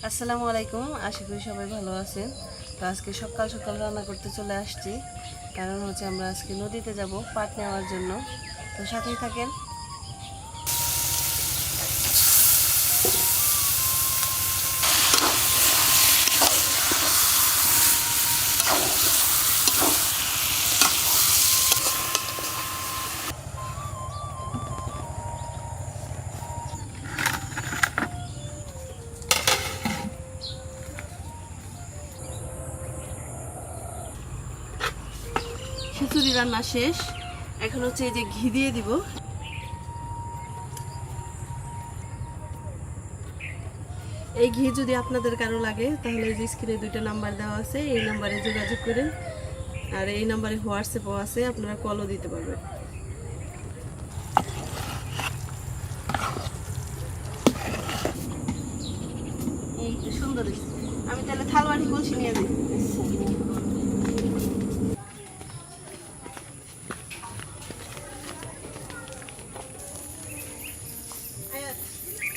আসসালামু আলাইকুম, আশা করি সবাই ভালো আছেন। তো আজকে সকাল সকাল রান্না করতে চলে আসছি, কারণ হচ্ছে আমরা আজকে নদীতে যাব পাট নেওয়ার জন্য। তো সাথেই থাকেন। খিচুড়ি রান্না শেষ, এখন হচ্ছে এই যে ঘি দিয়ে দিব। এই ঘি যদি আপনাদের কারো লাগে তাহলে এই যে স্ক্রিনে দুইটা নাম্বার দেওয়া আছে, এই নাম্বারে যোগাযোগ করেন। আর এই নাম্বারে হোয়াটসঅ্যাপও আছে, আপনারা কলও দিতে পারবেন। এই তো সুন্দর, আমি তাহলে থালবাটি কলসি নিয়ে যাই।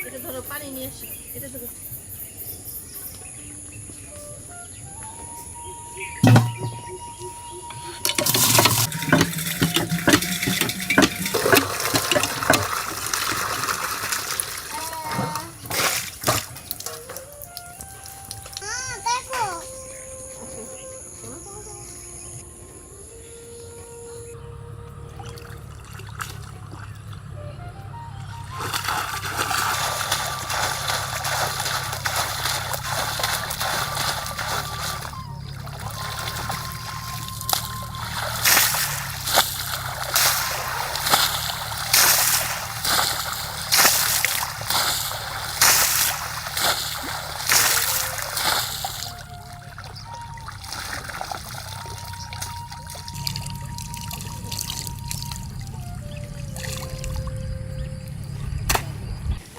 এটা ধরো, পানি নিয়ে আসি, এটা ধরো।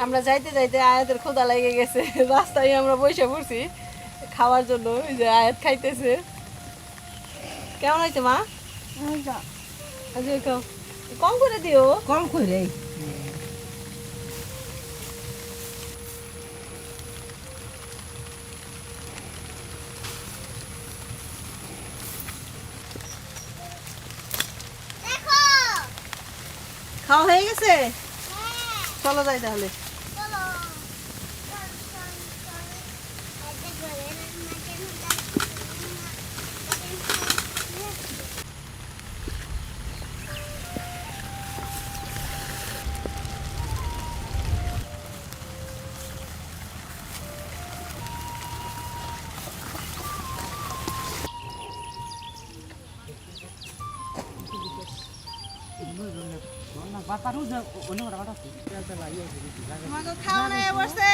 আমরা যাইতে যাইতে আয়াতের ক্ষুধা লেগে গেছে, রাস্তায় আমরা বসে পড়ছি খাওয়ার জন্য। ওই যে আয়াত খাইতেছে। কেমন হয়েছে মা? কম করে দিও, কম করে খাওয়া হয়ে গেছে। চলো যাই তাহলে। খাওয়া নাই বসছে,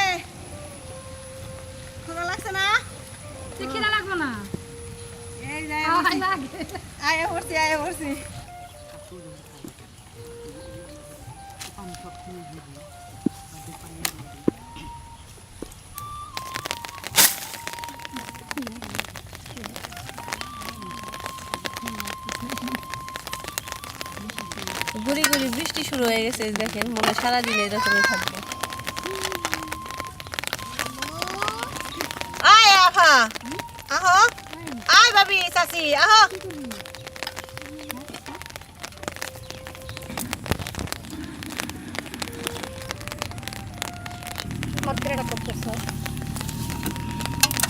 ক্ষুধা লাগছে না? খিদা লাগবে না, এই যে আয়া পড়ছি। গুড়ি গুড়ি বৃষ্টি শুরু হয়ে গেছে, দেখেন মনে সারাদিন এরকমই থাকবে। আয় আহা, আহো আয় ভাবি চাচি, আহো।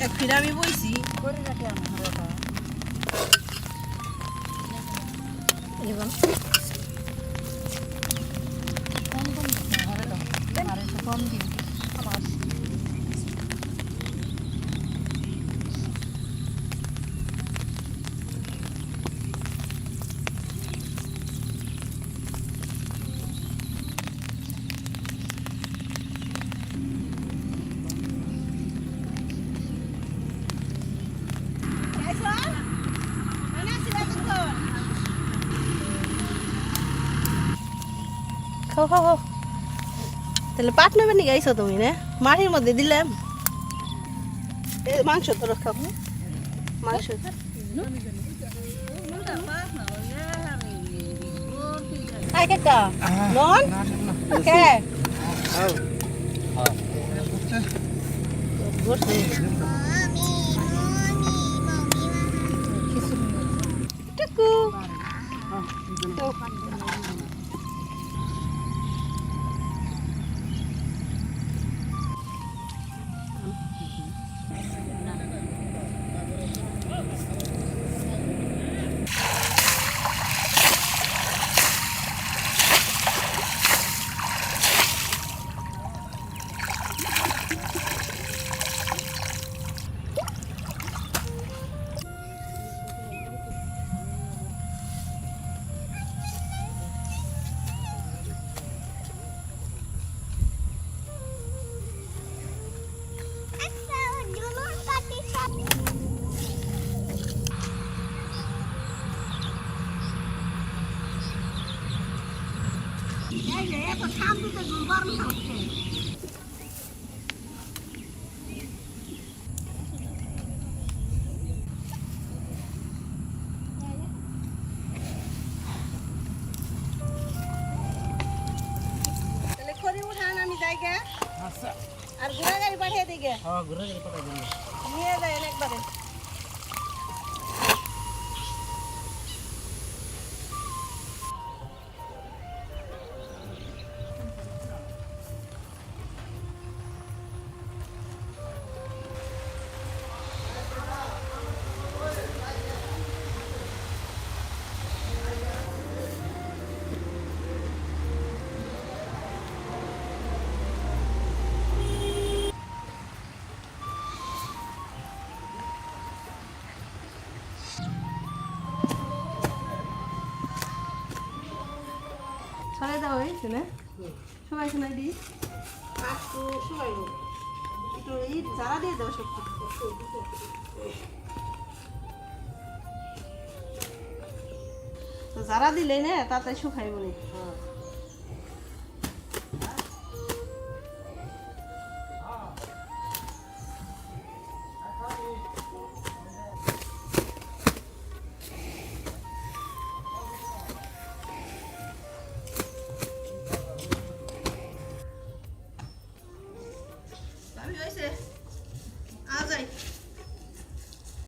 এক ফিরে আমি বইছি কম দিন। খাও খাও খাও। তাহলে পাট নেবে নি গাইছো তুমি না? মাটির মধ্যে দিলাম মাংস, তো খাও মাংস। আই কেটা নন কে করছে টুকু তাহলে খড়ি উঠান আমি জায়গা আচ্ছা আর ঘোড়া গাড়ি পাঠিয়ে দিকে হ্যাঁ ঘুরে গেলে কথা বলবো নিয়ে যায় একবারে সরে যাও এখানে সবাই শোনাই দিই একটু সবাই একটু ইট জ্বালা দিয়ে দাও সব তো জ্বালা দিলে না তাতে শুকাইব না আমি হয়েছে